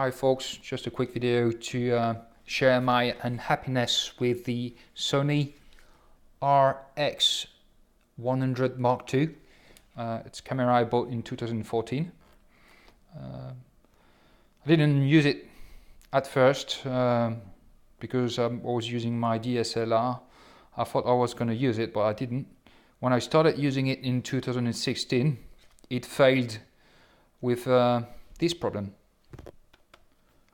Hi folks, just a quick video to share my unhappiness with the Sony RX100 Mark II. It's a camera I bought in 2014. I didn't use it at first because I was using my DSLR. I thought I was going to use it, but I didn't. When I started using it in 2016, it failed with this problem.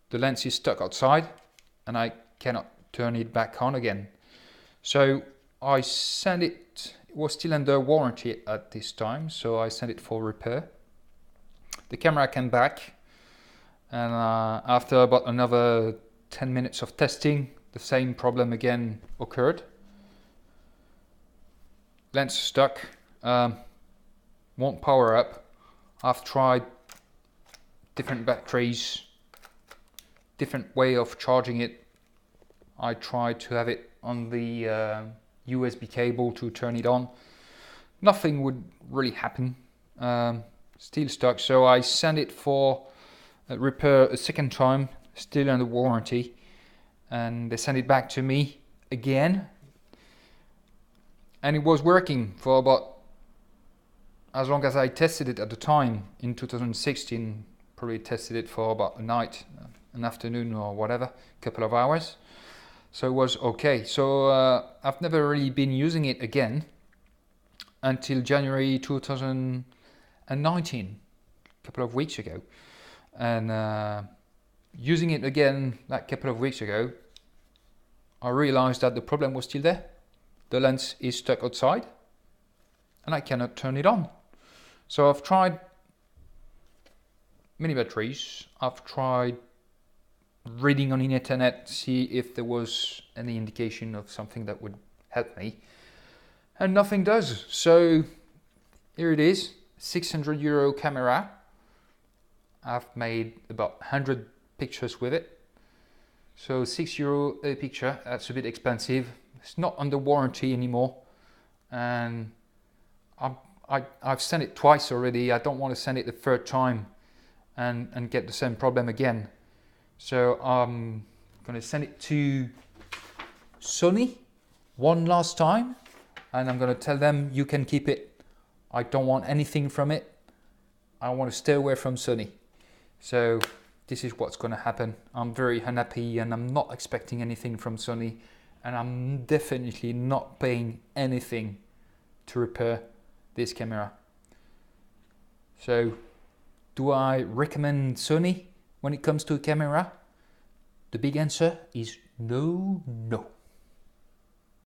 The lens is stuck outside and I cannot turn it back on again. So I sent it, it was still under warranty at this time, so I sent it for repair. The camera came back, and after about another 10 minutes of testing, the same problem again occurred. Lens stuck, won't power up. I've tried different batteries, different way of charging it. I tried to have it on the USB cable to turn it on. Nothing would really happen. Still stuck, so I sent it for repair a second time, still under warranty, and they sent it back to me again, and it was working for about as long as I tested it at the time in 2016. Probably tested it for about a night, an afternoon or whatever, a couple of hours, so it was okay. So I've never really been using it again until January 2019, a couple of weeks ago, and using it again that couple of weeks ago, I realized that the problem was still there. The lens is stuck outside and I cannot turn it on. So I've tried many batteries, I've tried reading on the internet, see if there was any indication of something that would help me, and nothing does. So here it is, €600 camera. I've made about 100 pictures with it, so €6 a picture, that's a bit expensive. It's not under warranty anymore, and I've sent it twice already. I don't want to send it the third time and get the same problem again. So I'm going to send it to Sony one last time, and I'm going to tell them you can keep it. I don't want anything from it. I want to stay away from Sony. So this is what's going to happen. I'm very unhappy and I'm not expecting anything from Sony, and I'm definitely not paying anything to repair this camera. So do I recommend Sony when it comes to a camera? The big answer is no.